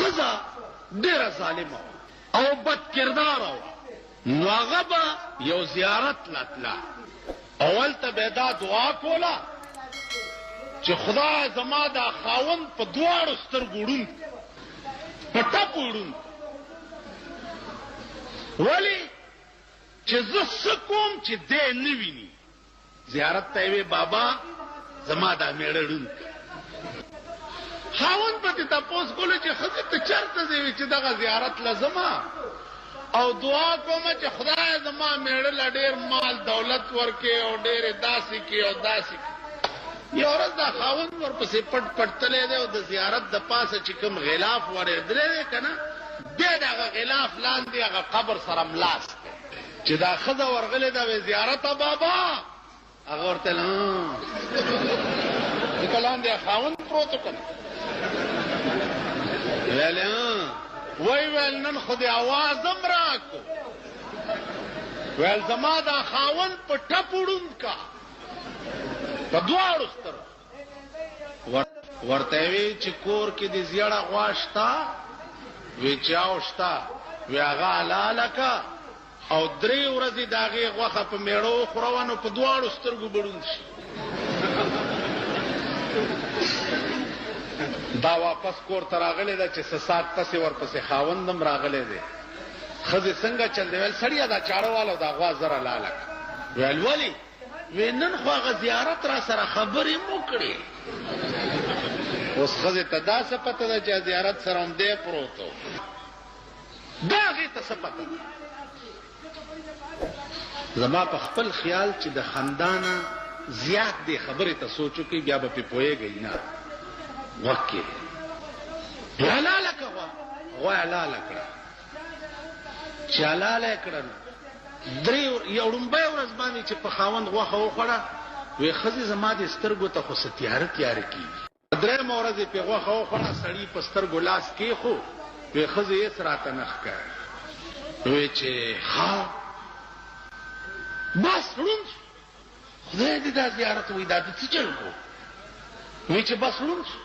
ښځه ډېره ظالمه او بد کرداره وه. نو هغه به یو زیارت له تله، اول ته به دا دعا کوله چې خدای زما دا خاوند په دواړو سترګو ړوند، په ټپو ړوند. ولې چې زه څه کوم چې دی نه ویني. زیارت ته یې بابا زما دا میړه ړوند. خاوند به تې تپوس کولو چې ښځې ته چېرته ځې چې دغه زیارت له ځمه او دعا کومه چې خدای زما میړه له ډېر مال دولت ورکړي او ډېرې داسې کړي او داسې کړي. یو ورځ دا خاوند ورپسې پټ پټ تللی دی او د زیارت د پاسه چې کوم غلاف ورېدلی دی که نه، دی د هغه غلاف لاندې هغه قبر سره ملاس دی. چې دا ښځه ورغلې ده وی زیارته بابا، هغه ورته ځکه لاندې خاوند پروت و که نه، ویل نن خو دې اواز هم راکو، ویل زما دا خاوند په ټپو ړوند کا په دواړو سترګو. ورته وی چې کور کې دې زیړه غوا شته؟ وی چاو شته. وی هغه حلاله که او 3 ورځې د هغې غوښه په میړه وخوروه نو په دواړو سترګو به ړوند شي. دا واپس کور ته راغلی ده چې څه ساعت پسې ورپسې خاوند هم راغلی دی. ښځې څنګه چل دی؟ ویل سړیه دا چاړه واله دا غوا زره لاله کړه. ویل ولې؟ وی نن خو هغه زیارت را سره خبرې مو کړې. اوس ښځې ته دا څه پته ده چې زیارت سره هم دی پروت و، دا هغې ته څه پته ده. زما په خپل خیال چې د خندانه زیات دې خبرې ته سوچ وکړي بیا به پې پوهېږئ نه. وکې حلاله که غوا حلاله کړه، چې حلاله یې کړه نو یو ړومبۍ ورځ باندې چې په خاوند غوښه وخوړه، وی ښځې زما دې سترګو ته خو څه تیاره تیاره کېږي. 3مه ورځ یې پې غوښه وخوړه، سړي په سترګو لاس کېښو، وی ښځې هېڅ راته نه ښکاري. وی چې ښه بس ړوند شو. خدای دې دا زیارت وی دا د څه چل کو؟ وی چې بس ړوند شو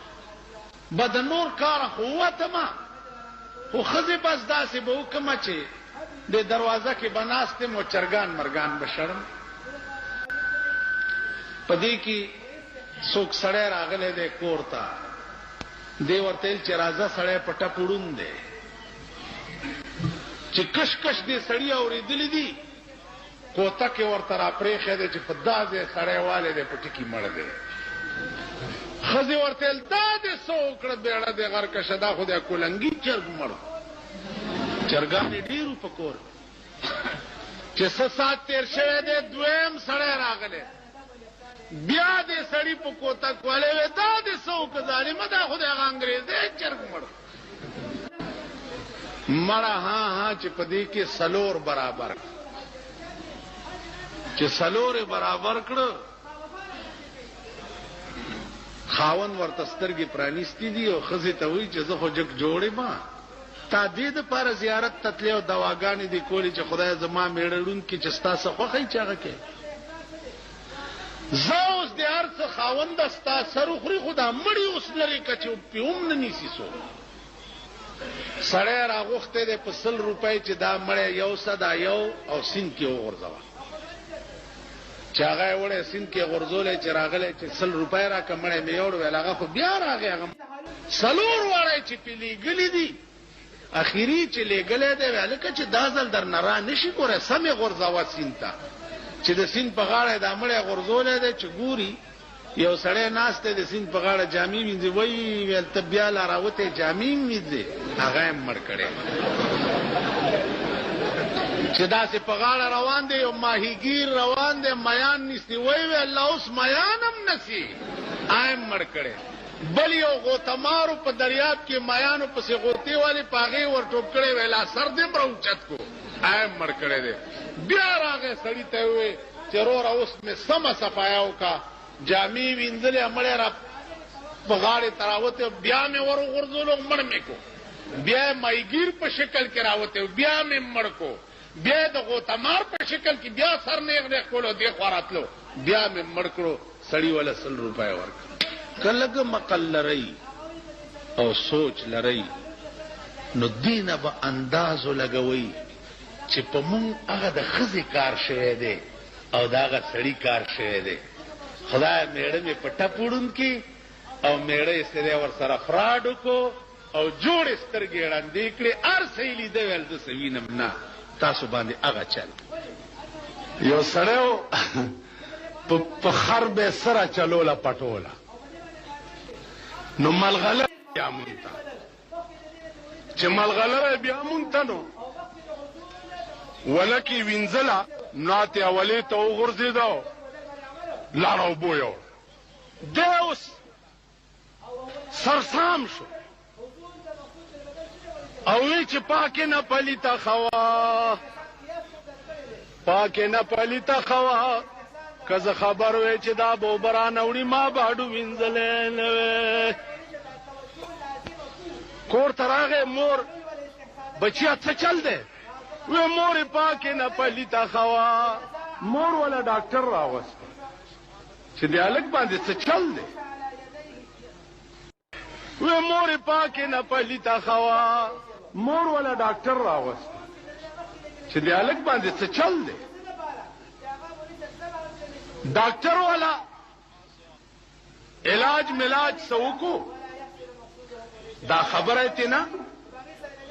به د نور کاره خو ووتمه، خو ښځې بس داسې به وکړمه چې د دروازه کې به ناست یم او چرګان مرګان به شړم. په دې کې څوک سړی راغلی دی کور ته، دی ورته ویل چې راځه سړی په ټپ ړوند دی. چې کش کش دې سړي اورېدلي دي، کوتک یې ورته راپرېښی دی چې په دا ځای سړی والی دی په ټکي مړ دی. ښځې ورته ویل دا دې څه وکړه بیړه دې غرکشه، دا خو دی کولنګي چرګ مړ. چرګانې ډېرو په کور چې څه ساعت تېر شوی دی، 2یم سړی راغلی، بیا دې سړي په کوتک والی وی دا دې څه وکړه ظالمه، دا خو دی هغه انګرېزی چرګ مړ. مړه ها چې په دې کې 4 برابر، چې 4 برابر کړه، خاوند ورته سترګې پرانیستې دي او ښځې ته وایي چې زه خو جګ جوړې ما تا دې دپاره زیارت ته تلې او دواګانې دې کولې چې خدای زما میړه ړوند کړي چې ستا څه خوښه یي چې هغه کوې. زه اوس د هر څه خاونده ستا سر وخوري، خو دا مړي اوس لرې که چې پې هم نه نیسي څوک. سړی راغوښتی دی په 100 روپۍ چې دا مړی یو څه دا یو او سیند کې وغورځوه. چې هغه یې وړی سیند کې غورځولی چې راغلی چې 100 روپۍ راکړه مړی مې یوړ، ویل هغه خو بیا راغی، هغه 4 واړی چې پې لېږلي دي اخیری چې لېږلی دی، وی هلکه چې دا ځل در نه را نه شي ګوره سمې غورځوه سیند ته. چې د سیند په غاړه دا مړی غورځولی دی چې ګوري یو سړی ناست دی د سیند په غاړه جامې وینځي، وایي ویل ته بیا لا راوتی جامې وینځې، هغه یې مړ کړی. چې داسې په غاړه روان دی یو ماهیګیر روان دی میان نیسي، وایي وی الله اوس میان هم نسي، هغه یې مړ کړی. بل یو غوتمارو په دریاب کې میانو پسې غوتې والی په هغې ور ټوپ کړی، ویلا سر دې هم راوچت کو، هغه یې مړ کړی دی. بیا راغی سړي ته یې وویل چې وروره اوس مې سمه صفایه وکړه، جامې وینځلې مړی را په غاړې ته راوتی، بیا مې ور وغورځولو مړ مې کو، بیا یې ماهیګیر په شکل کې راوتی، بیا مې مړ کو، بیا یې د غوتمار په شکل کې بیا سر نیغ نیغ کولو، دې خوا راتلو، بیا مې مړ کړو. سړي وله 100 روپۍ ورکړه. که لږ مقل لرئ او سوچ لرئ نو دینه به اندازو لګوي چې په مونږ هغه د ښځې کار شوی دی او د هغه سړي کار شوی دی. خدای میړه مې په ټپ وړونکي او میړه یې سره ورسره فراډ وکړو او جوړې سترګې ړندې کړې، هر څه یې لیده ویل زه څه وینم نه، تاسو باندې هغه چل. یو سړی و په خر به سره چلوله پټوله، نو ملغلره بیا مونږ ته چې ملغلره بیا مونږ ته نو ولکې وینځله ناتې اولې ته وغورځېده لاره اوبو یوړه. دی اوس سرسام شو او وی چې پاکې نه پلیته خوا، پاکې نه پلیته خوا، که زه خبر وی چې دا به اوبه رانه وړي ما به هډو وینځلی نه وی. کور ته راغی، مور بچیا څه چل دی؟ وی مورې پاکې نه پلیته خوا. مور والا ډاکټر راوست چې د هلک باندې څه چل دی؟ وی مورې پاکې نه پلیته خوا. مور والا ډاکټر راوست چې د هلک باندې څه چل دی؟ ډاکټر والا علاج ملاج څه وکړو، دا خبره یې تېنه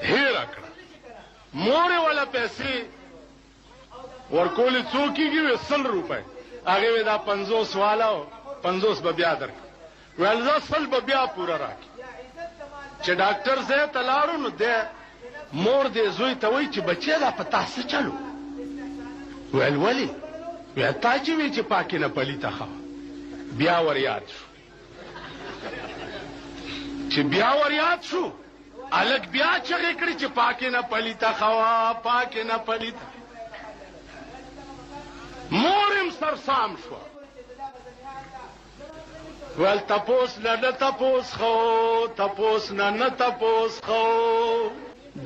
هېره کړه. مورې والا پیسې ورکولې څو کېږي؟ وی 100 روپۍ. هغې وی دا 50 والا و، 50 به بیا درکړه. ویل زه 100 به بیا پوره راکړي. چې ډاکټر ځای ته لاړو نو دی مور دې زوی ته وایي چې بچی دا په تا څه چلو؟ ویل ولې؟ ویل تا چې وی چې پاکې نه پلیته خوا. بیا ور یاد شو، چې بیا ور یاد شو هلک بیا چغې کړې چې پاکې نه پلیته خوا، پاکې نه پلیته. مور هم سرسام شوه. ویل تپوس نه تپوس خو، تپوس نه تپوس خو.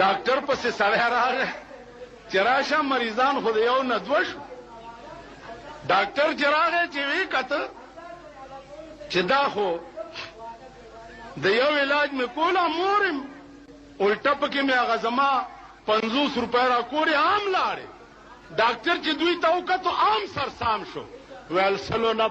ډاکټر پسې سړی راغی چې راشه مریضان خو د یو نه دوه شو. ډاکټر چې راغی چې وی کته چې دا خو د یو علاج مې کوله، مور یم الټه پکې مې هغه زما 50 روپۍ راکورې عام لاړې. ډاکټر چې دوی ته وکتو عام سرسام شو. ویل 100 نه